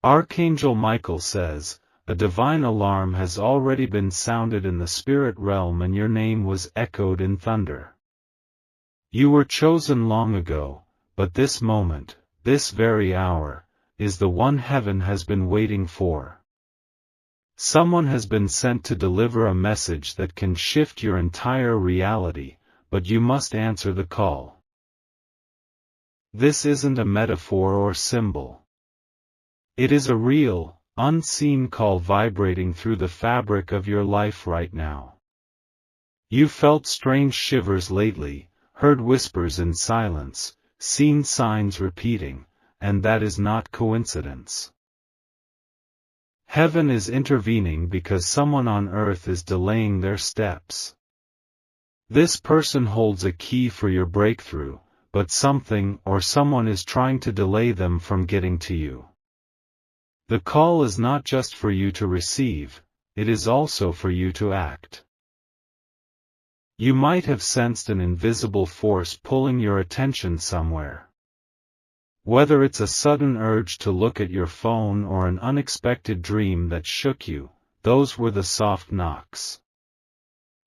Archangel Michael says, a divine alarm has already been sounded in the spirit realm and your name was echoed in thunder. You were chosen long ago, but this moment, this very hour, is the one heaven has been waiting for. Someone has been sent to deliver a message that can shift your entire reality, but you must answer the call. This isn't a metaphor or symbol. It is a real, unseen call vibrating through the fabric of your life right now. You felt strange shivers lately, heard whispers in silence, seen signs repeating, and that is not coincidence. Heaven is intervening because someone on earth is delaying their steps. This person holds a key for your breakthrough, but something or someone is trying to delay them from getting to you. The call is not just for you to receive, it is also for you to act. You might have sensed an invisible force pulling your attention somewhere. Whether it's a sudden urge to look at your phone or an unexpected dream that shook you, those were the soft knocks.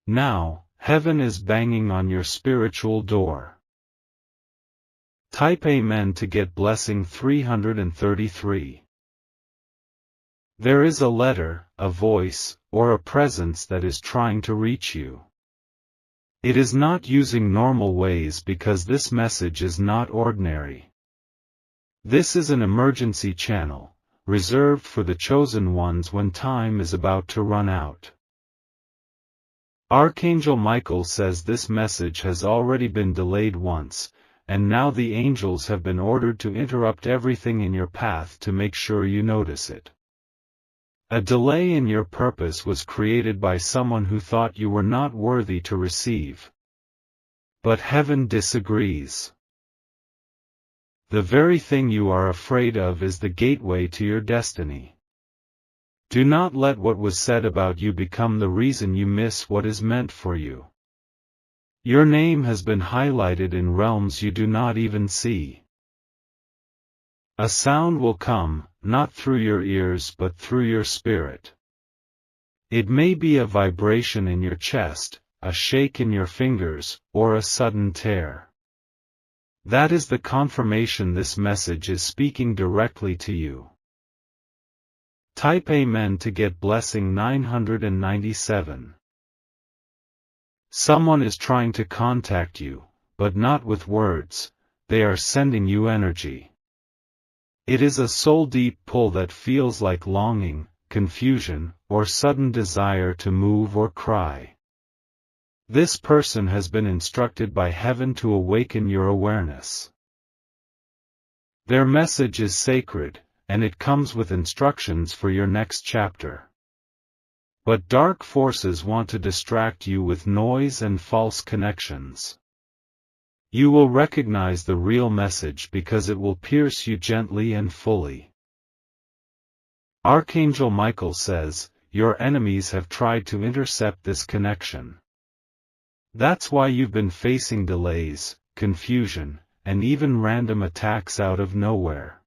Now, heaven is banging on your spiritual door. Type Amen to get blessing 333. There is a letter, a voice, or a presence that is trying to reach you. It is not using normal ways because this message is not ordinary. This is an emergency channel, reserved for the chosen ones when time is about to run out. Archangel Michael says this message has already been delayed once, and now the angels have been ordered to interrupt everything in your path to make sure you notice it. A delay in your purpose was created by someone who thought you were not worthy to receive. But heaven disagrees. The very thing you are afraid of is the gateway to your destiny. Do not let what was said about you become the reason you miss what is meant for you. Your name has been highlighted in realms you do not even see. A sound will come, not through your ears but through your spirit. It may be a vibration in your chest, a shake in your fingers, or a sudden tear. That is the confirmation this message is speaking directly to you. Type Amen to get blessing 997. Someone is trying to contact you, but not with words, they are sending you energy. It is a soul-deep pull that feels like longing, confusion, or sudden desire to move or cry. This person has been instructed by heaven to awaken your awareness. Their message is sacred, and it comes with instructions for your next chapter. But dark forces want to distract you with noise and false connections. You will recognize the real message because it will pierce you gently and fully. Archangel Michael says, your enemies have tried to intercept this connection. That's why you've been facing delays, confusion, and even random attacks out of nowhere.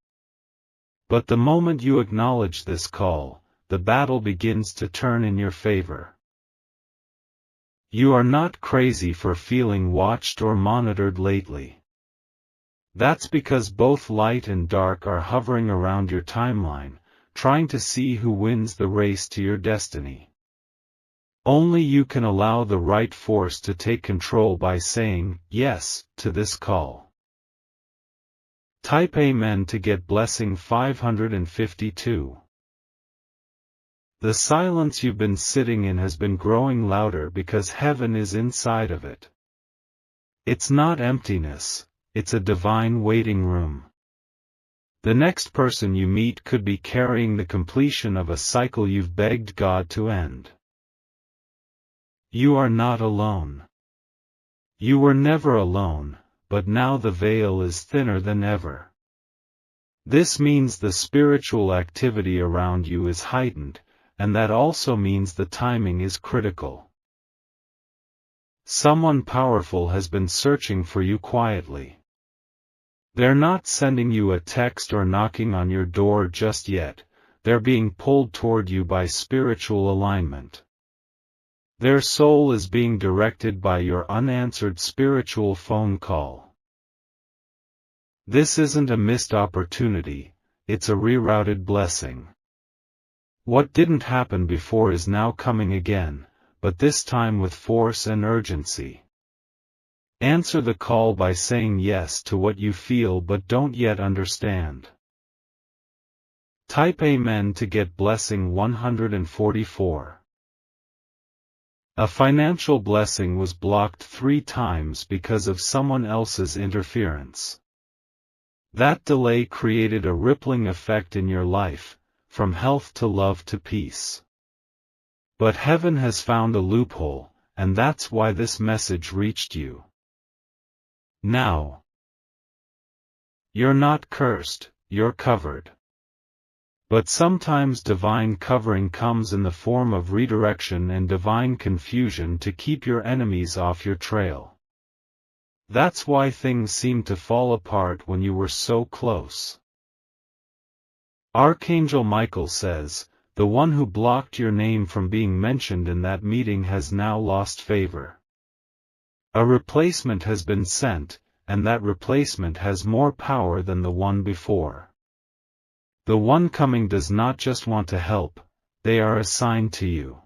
But the moment you acknowledge this call, the battle begins to turn in your favor. You are not crazy for feeling watched or monitored lately. That's because both light and dark are hovering around your timeline, trying to see who wins the race to your destiny. Only you can allow the right force to take control by saying yes to this call. Type Amen to get blessing 552. The silence you've been sitting in has been growing louder because heaven is inside of it. It's not emptiness, it's a divine waiting room. The next person you meet could be carrying the completion of a cycle you've begged God to end. You are not alone. You were never alone, but now the veil is thinner than ever. This means the spiritual activity around you is heightened, and that also means the timing is critical. Someone powerful has been searching for you quietly. They're not sending you a text or knocking on your door just yet, they're being pulled toward you by spiritual alignment. Their soul is being directed by your unanswered spiritual phone call. This isn't a missed opportunity, it's a rerouted blessing. What didn't happen before is now coming again, but this time with force and urgency. Answer the call by saying yes to what you feel but don't yet understand. Type Amen to get blessing 144. A financial blessing was blocked 3 times because of someone else's interference. That delay created a rippling effect in your life, from health to love to peace. But heaven has found a loophole, and that's why this message reached you. Now. You're not cursed, you're covered. But sometimes divine covering comes in the form of redirection and divine confusion to keep your enemies off your trail. That's why things seem to fall apart when you were so close. Archangel Michael says, the one who blocked your name from being mentioned in that meeting has now lost favor. A replacement has been sent, and that replacement has more power than the one before. The one coming does not just want to help, they are assigned to you.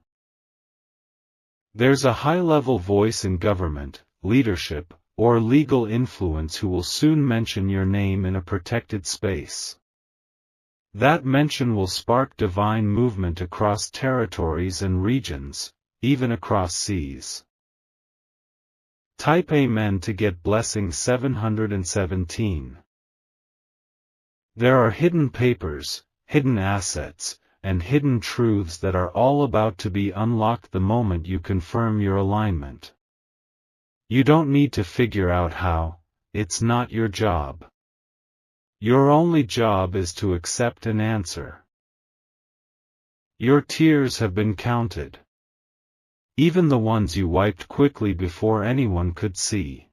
There's a high-level voice in government, leadership, or legal influence who will soon mention your name in a protected space. That mention will spark divine movement across territories and regions, even across seas. Type Amen to get blessing 717. There are hidden papers, hidden assets, and hidden truths that are all about to be unlocked the moment you confirm your alignment. You don't need to figure out how, it's not your job. Your only job is to accept and answer. Your tears have been counted. Even the ones you wiped quickly before anyone could see.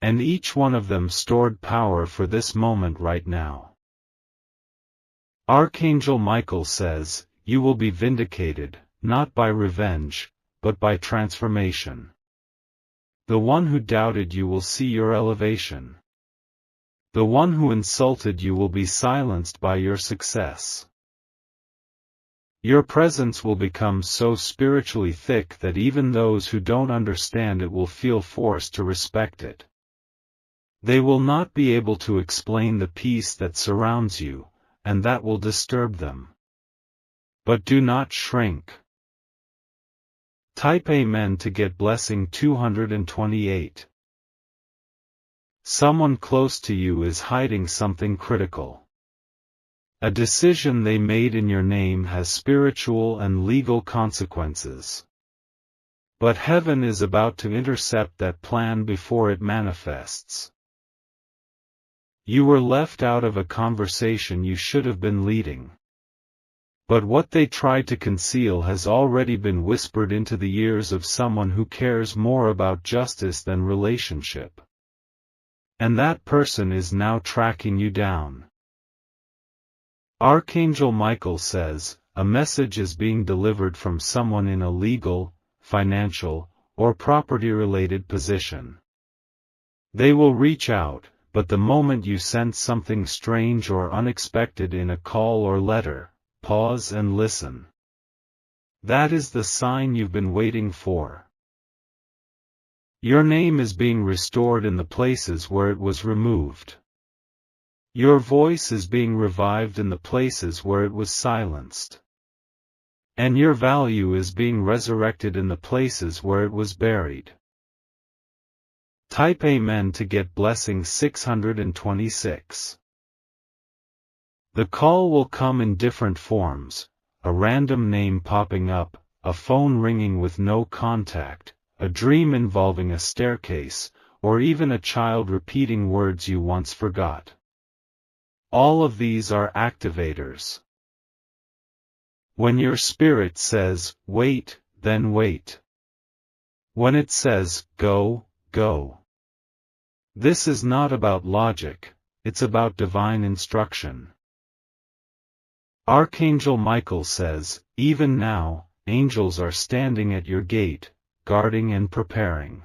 And each one of them stored power for this moment right now. Archangel Michael says, you will be vindicated, not by revenge, but by transformation. The one who doubted you will see your elevation. The one who insulted you will be silenced by your success. Your presence will become so spiritually thick that even those who don't understand it will feel forced to respect it. They will not be able to explain the peace that surrounds you, and that will disturb them. But do not shrink. Type Amen to get blessing 228. Someone close to you is hiding something critical. A decision they made in your name has spiritual and legal consequences. But heaven is about to intercept that plan before it manifests. You were left out of a conversation you should have been leading. But what they tried to conceal has already been whispered into the ears of someone who cares more about justice than relationship. And that person is now tracking you down. Archangel Michael says, a message is being delivered from someone in a legal, financial, or property-related position. They will reach out, but the moment you sense something strange or unexpected in a call or letter, pause and listen. That is the sign you've been waiting for. Your name is being restored in the places where it was removed. Your voice is being revived in the places where it was silenced. And your value is being resurrected in the places where it was buried. Type Amen to get blessing 626. The call will come in different forms, a random name popping up, a phone ringing with no contact, a dream involving a staircase, or even a child repeating words you once forgot. All of these are activators. When your spirit says, wait, then wait. When it says, go, go. This is not about logic, it's about divine instruction. Archangel Michael says, "Even now, angels are standing at your gate, guarding and preparing."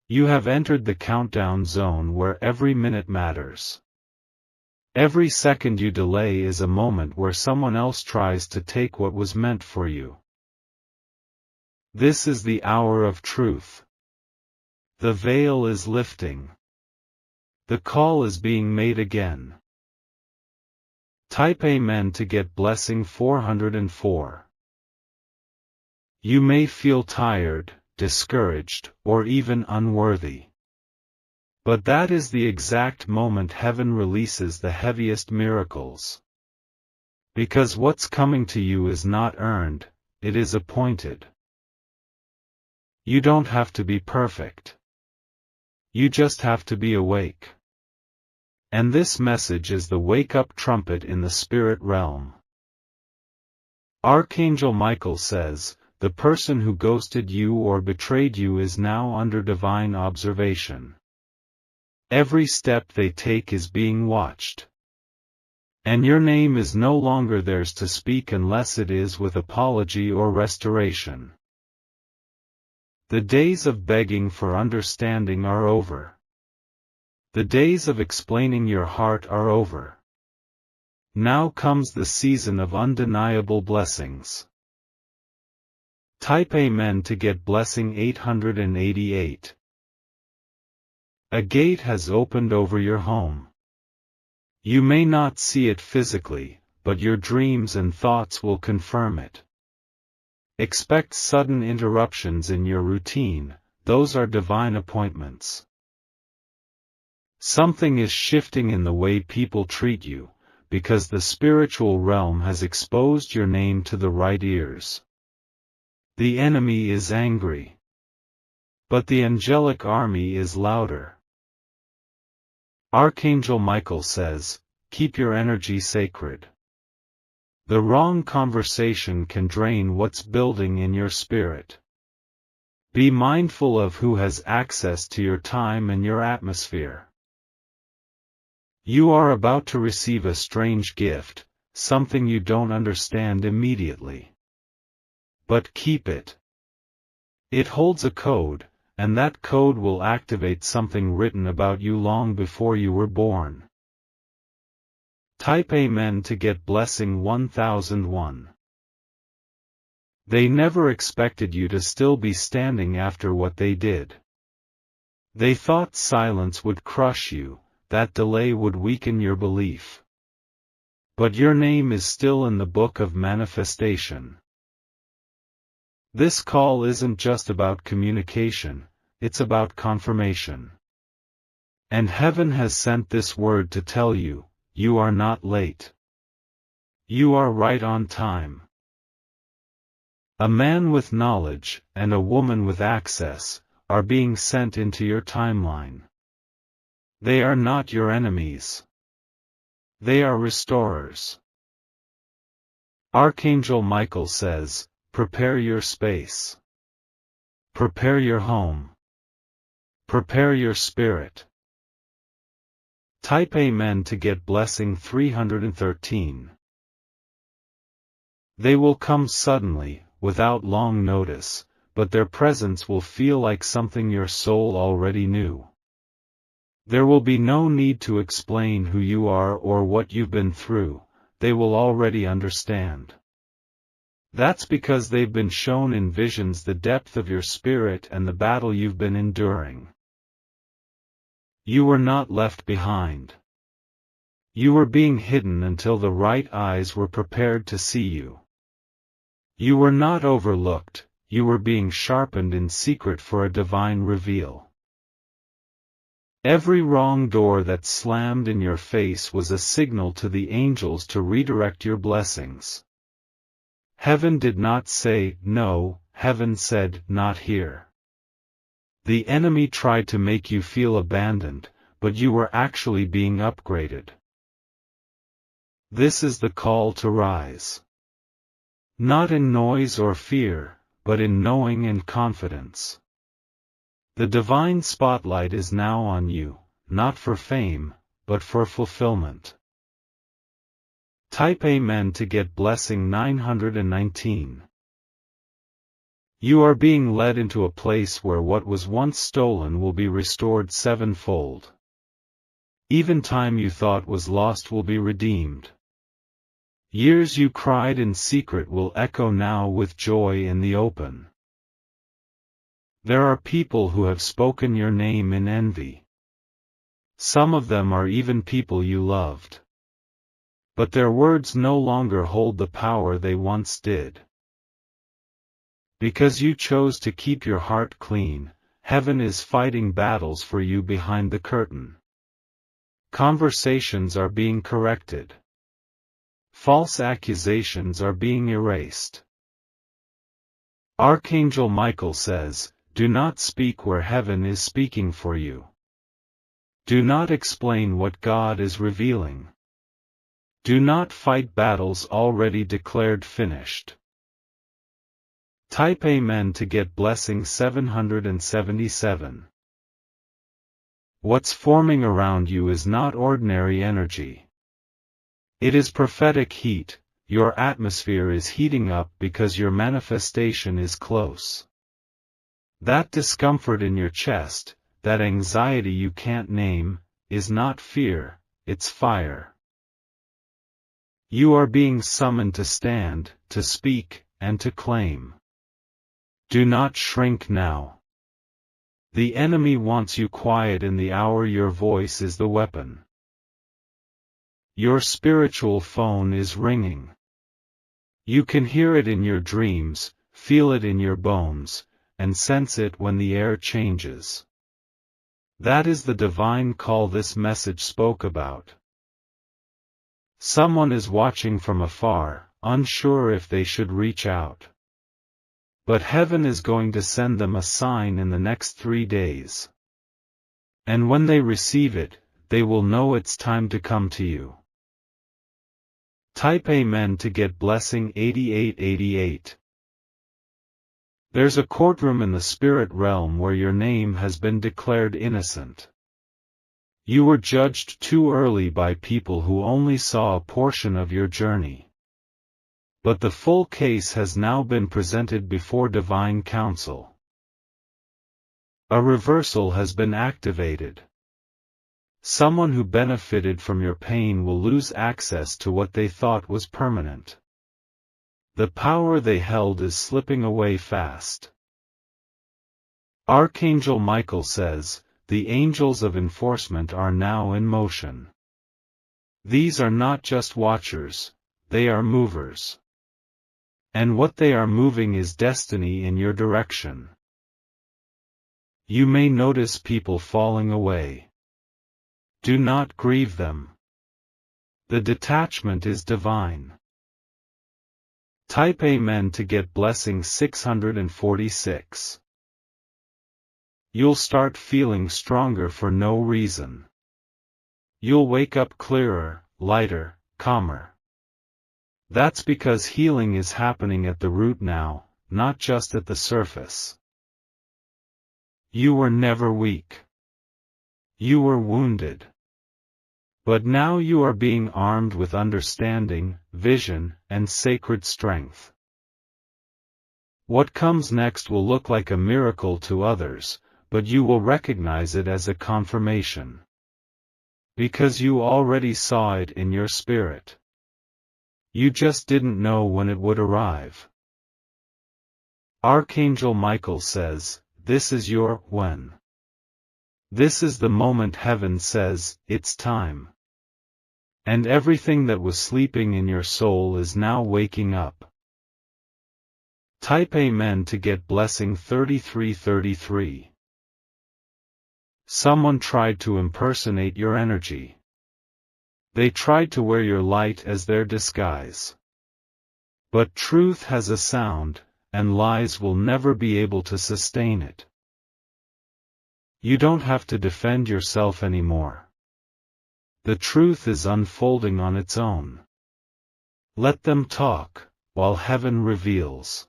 You have entered the countdown zone where every minute matters. Every second you delay is a moment where someone else tries to take what was meant for you. This is the hour of truth. The veil is lifting. The call is being made again. Type Amen to get blessing 404. You may feel tired, discouraged, or even unworthy. But that is the exact moment heaven releases the heaviest miracles. Because what's coming to you is not earned, it is appointed. You don't have to be perfect. You just have to be awake. And this message is the wake-up trumpet in the spirit realm. Archangel Michael says, the person who ghosted you or betrayed you is now under divine observation. Every step they take is being watched. And your name is no longer theirs to speak unless it is with apology or restoration. The days of begging for understanding are over. The days of explaining your heart are over. Now comes the season of undeniable blessings. Type Amen to get blessing 888. A gate has opened over your home. You may not see it physically, but your dreams and thoughts will confirm it. Expect sudden interruptions in your routine, those are divine appointments. Something is shifting in the way people treat you, because the spiritual realm has exposed your name to the right ears. The enemy is angry. But the angelic army is louder. Archangel Michael says, keep your energy sacred. The wrong conversation can drain what's building in your spirit. Be mindful of who has access to your time and your atmosphere. You are about to receive a strange gift, something you don't understand immediately. But keep it. It holds a code, and that code will activate something written about you long before you were born. Type Amen to get blessing 1001. They never expected you to still be standing after what they did. They thought silence would crush you, that delay would weaken your belief. But your name is still in the book of manifestation. This call isn't just about communication, it's about confirmation. And heaven has sent this word to tell you, you are not late. You are right on time. A man with knowledge, and a woman with access, are being sent into your timeline. They are not your enemies. They are restorers. Archangel Michael says, prepare your space. Prepare your home. Prepare your spirit. Type Amen to get blessing 313. They will come suddenly, without long notice, but their presence will feel like something your soul already knew. There will be no need to explain who you are or what you've been through, they will already understand. That's because they've been shown in visions the depth of your spirit and the battle you've been enduring. You were not left behind. You were being hidden until the right eyes were prepared to see you. You were not overlooked, you were being sharpened in secret for a divine reveal. Every wrong door that slammed in your face was a signal to the angels to redirect your blessings. Heaven did not say, no, heaven said, not here. The enemy tried to make you feel abandoned, but you were actually being upgraded. This is the call to rise. Not in noise or fear, but in knowing and confidence. The divine spotlight is now on you, not for fame, but for fulfillment. Type Amen to get blessing 919. You are being led into a place where what was once stolen will be restored sevenfold. Even time you thought was lost will be redeemed. Years you cried in secret will echo now with joy in the open. There are people who have spoken your name in envy. Some of them are even people you loved. But their words no longer hold the power they once did. Because you chose to keep your heart clean, heaven is fighting battles for you behind the curtain. Conversations are being corrected. False accusations are being erased. Archangel Michael says, "Do not speak where heaven is speaking for you. Do not explain what God is revealing. Do not fight battles already declared finished." Type Amen to get blessing 777. What's forming around you is not ordinary energy. It is prophetic heat. Your atmosphere is heating up because your manifestation is close. That discomfort in your chest, that anxiety you can't name, is not fear, it's fire. You are being summoned to stand, to speak, and to claim. Do not shrink now. The enemy wants you quiet in the hour your voice is the weapon. Your spiritual phone is ringing. You can hear it in your dreams, feel it in your bones, and sense it when the air changes. That is the divine call this message spoke about. Someone is watching from afar, unsure if they should reach out. But heaven is going to send them a sign in the next 3 days. And when they receive it, they will know it's time to come to you. Type Amen to get blessing 8888. There's a courtroom in the spirit realm where your name has been declared innocent. You were judged too early by people who only saw a portion of your journey. But the full case has now been presented before divine counsel. A reversal has been activated. Someone who benefited from your pain will lose access to what they thought was permanent. The power they held is slipping away fast. Archangel Michael says, the angels of enforcement are now in motion. These are not just watchers, they are movers. And what they are moving is destiny in your direction. You may notice people falling away. Do not grieve them. The detachment is divine. Type Amen to get blessing 646. You'll start feeling stronger for no reason. You'll wake up clearer, lighter, calmer. That's because healing is happening at the root now, not just at the surface. You were never weak. You were wounded. But now you are being armed with understanding, vision, and sacred strength. What comes next will look like a miracle to others, but you will recognize it as a confirmation. Because you already saw it in your spirit. You just didn't know when it would arrive. Archangel Michael says, this is your when. This is the moment heaven says, it's time. And everything that was sleeping in your soul is now waking up. Type Amen to get blessing 3333. Someone tried to impersonate your energy. They tried to wear your light as their disguise. But truth has a sound, and lies will never be able to sustain it. You don't have to defend yourself anymore. The truth is unfolding on its own. Let them talk, while heaven reveals.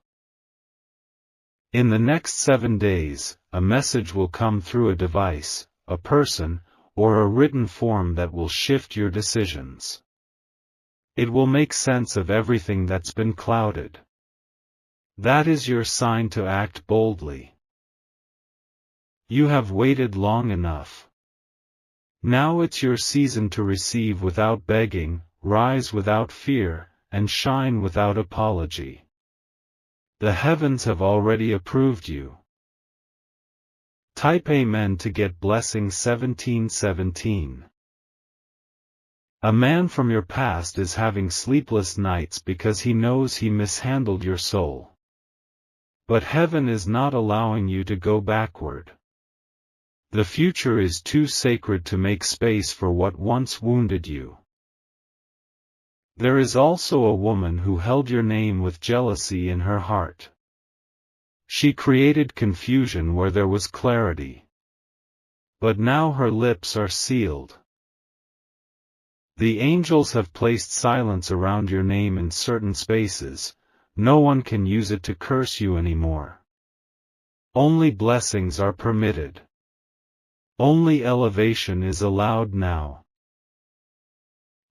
In the next 7 days, a message will come through a device, a person, or a written form that will shift your decisions. It will make sense of everything that's been clouded. That is your sign to act boldly. You have waited long enough. Now it's your season to receive without begging, rise without fear, and shine without apology. The heavens have already approved you. Type Amen to get blessing 1717. A man from your past is having sleepless nights because he knows he mishandled your soul. But heaven is not allowing you to go backward. The future is too sacred to make space for what once wounded you. There is also a woman who held your name with jealousy in her heart. She created confusion where there was clarity. But now her lips are sealed. The angels have placed silence around your name in certain spaces. No one can use it to curse you anymore. Only blessings are permitted. Only elevation is allowed now.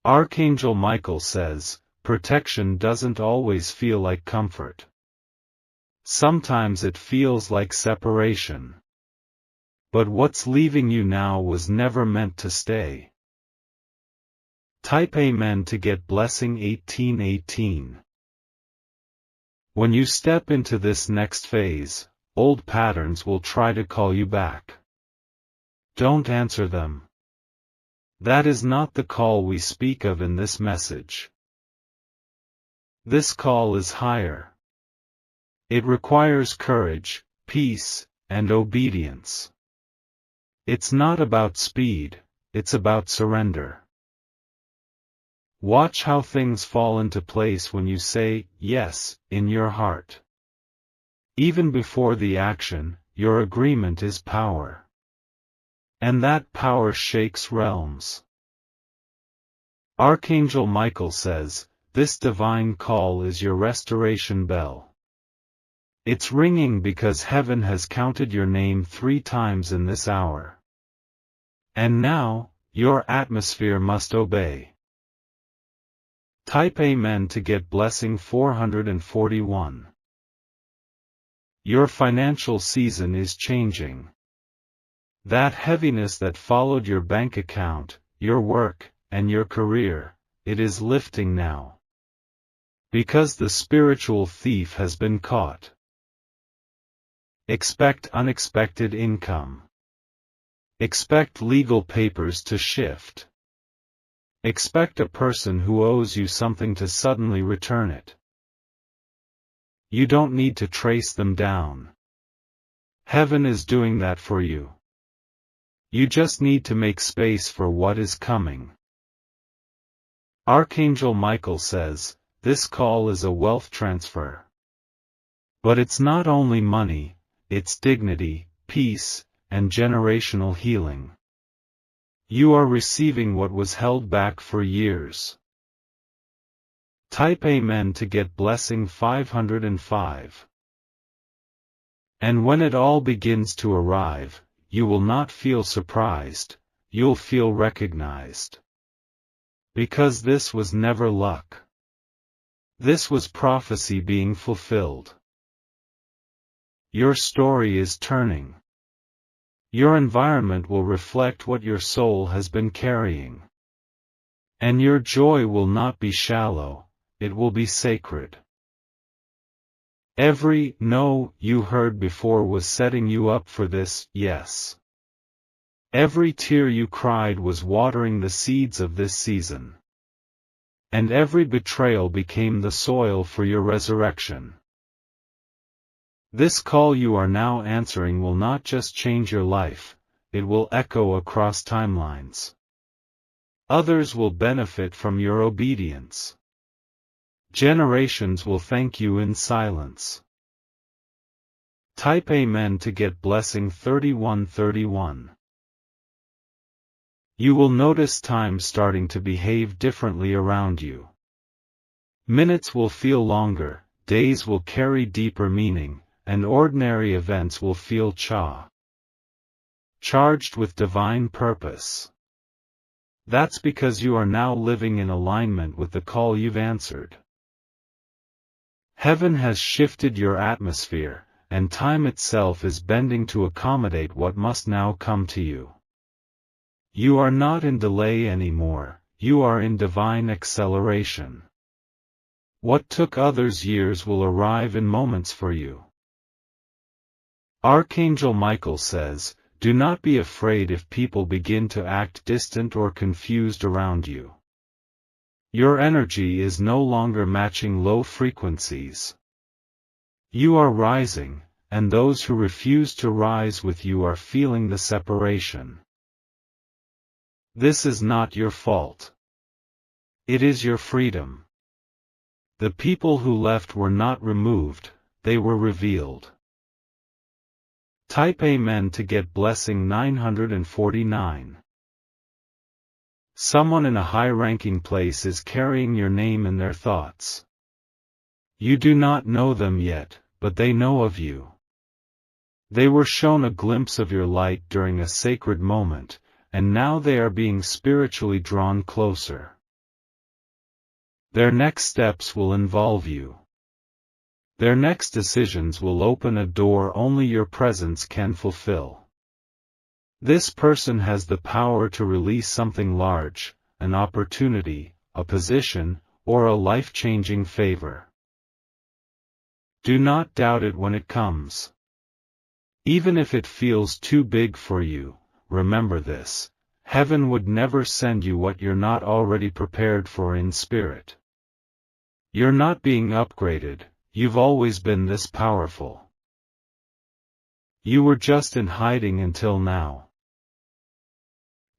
Archangel Michael says, protection doesn't always feel like comfort. Sometimes it feels like separation. But what's leaving you now was never meant to stay. Type Amen to get blessing 1818. When you step into this next phase, old patterns will try to call you back. Don't answer them. That is not the call we speak of in this message. This call is higher. It requires courage, peace, and obedience. It's not about speed, it's about surrender. Watch how things fall into place when you say, yes, in your heart. Even before the action, your agreement is power. And that power shakes realms. Archangel Michael says, this divine call is your restoration bell. It's ringing because heaven has counted your name 3 times in this hour. And now, your atmosphere must obey. Type Amen to get blessing 441. Your financial season is changing. That heaviness that followed your bank account, your work, and your career, it is lifting now. Because the spiritual thief has been caught. Expect unexpected income. Expect legal papers to shift. Expect a person who owes you something to suddenly return it. You don't need to trace them down. Heaven is doing that for you. You just need to make space for what is coming. Archangel Michael says, this call is a wealth transfer. But it's not only money, it's dignity, peace, and generational healing. You are receiving what was held back for years. Type Amen to get blessing 505. And when it all begins to arrive, you will not feel surprised, you'll feel recognized. Because this was never luck. This was prophecy being fulfilled. Your story is turning. Your environment will reflect what your soul has been carrying. And your joy will not be shallow, it will be sacred. Every no you heard before was setting you up for this yes. Every tear you cried was watering the seeds of this season. And every betrayal became the soil for your resurrection. This call you are now answering will not just change your life, it will echo across timelines. Others will benefit from your obedience. Generations will thank you in silence. Type Amen to get blessing 3131. You will notice time starting to behave differently around you. Minutes will feel longer, days will carry deeper meaning, and ordinary events will feel charged with divine purpose. That's because you are now living in alignment with the call you've answered. Heaven has shifted your atmosphere, and time itself is bending to accommodate what must now come to you. You are not in delay anymore, you are in divine acceleration. What took others years will arrive in moments for you. Archangel Michael says, "Do not be afraid if people begin to act distant or confused around you. Your energy is no longer matching low frequencies. You are rising, and those who refuse to rise with you are feeling the separation. This is not your fault. It is your freedom. The people who left were not removed, they were revealed." Type Amen to get blessing 949. Someone in a high-ranking place is carrying your name in their thoughts. You do not know them yet, but they know of you. They were shown a glimpse of your light during a sacred moment, and now they are being spiritually drawn closer. Their next steps will involve you. Their next decisions will open a door only your presence can fulfill. This person has the power to release something large, an opportunity, a position, or a life-changing favor. Do not doubt it when it comes. Even if it feels too big for you, remember this: heaven would never send you what you're not already prepared for in spirit. You're not being upgraded. You've always been this powerful. You were just in hiding until now.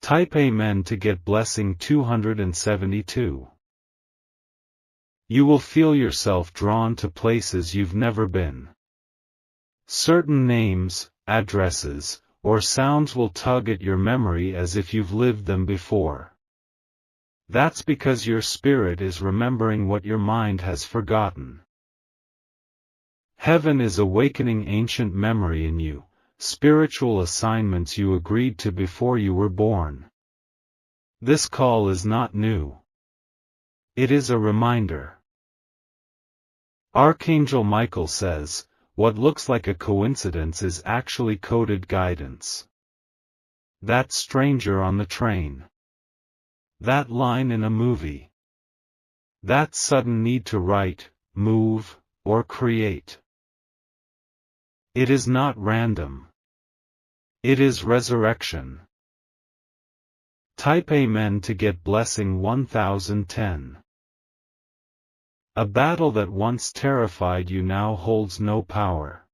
Type Amen to get blessing 272. You will feel yourself drawn to places you've never been. Certain names, addresses, or sounds will tug at your memory as if you've lived them before. That's because your spirit is remembering what your mind has forgotten. Heaven is awakening ancient memory in you, spiritual assignments you agreed to before you were born. This call is not new. It is a reminder. Archangel Michael says, what looks like a coincidence is actually coded guidance. That stranger on the train. That line in a movie. That sudden need to write, move, or create. It is not random. It is resurrection. Type Amen to get blessing 1010. A battle that once terrified you now holds no power.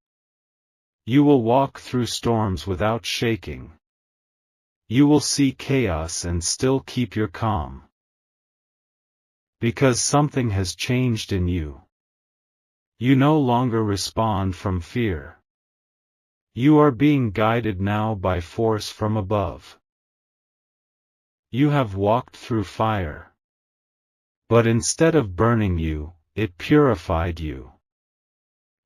You will walk through storms without shaking. You will see chaos and still keep your calm. Because something has changed in you. You no longer respond from fear. You are being guided now by force from above. You have walked through fire. But instead of burning you, it purified you.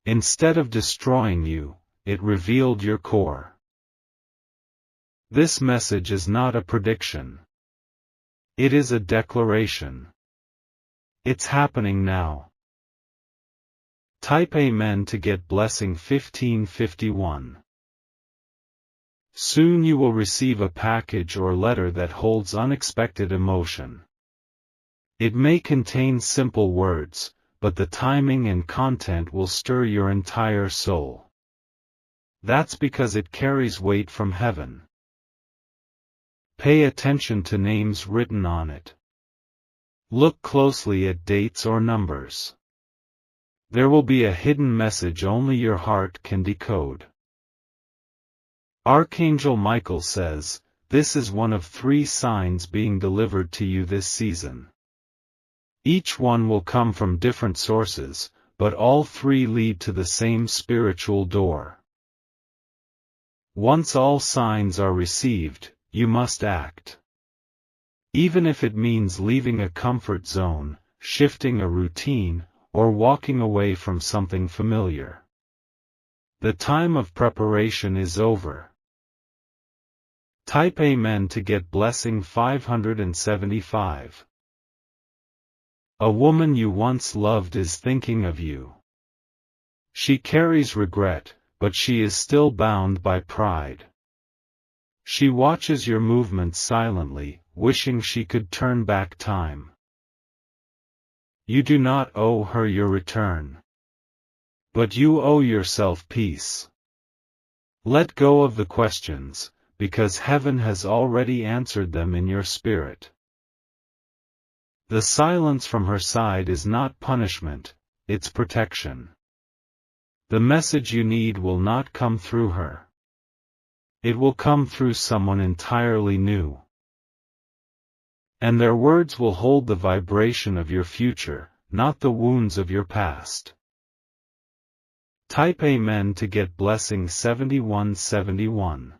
Instead of destroying you, it revealed your core. This message is not a prediction. It is a declaration. It's happening now. Type Amen to get blessing 1551. Soon you will receive a package or letter that holds unexpected emotion. It may contain simple words, but the timing and content will stir your entire soul. That's because it carries weight from heaven. Pay attention to names written on it. Look closely at dates or numbers. There will be a hidden message only your heart can decode. Archangel Michael says, this is one of 3 signs being delivered to you this season. Each one will come from different sources, but all 3 lead to the same spiritual door. Once all signs are received, you must act. Even if it means leaving a comfort zone, shifting a routine, or walking away from something familiar. The time of preparation is over. Type Amen to get blessing 575. A woman you once loved is thinking of you. She carries regret, but she is still bound by pride. She watches your movements silently, wishing she could turn back time. You do not owe her your return. But you owe yourself peace. Let go of the questions, because heaven has already answered them in your spirit. The silence from her side is not punishment, it's protection. The message you need will not come through her. It will come through someone entirely new. And their words will hold the vibration of your future, not the wounds of your past. Type Amen to get blessing 7171.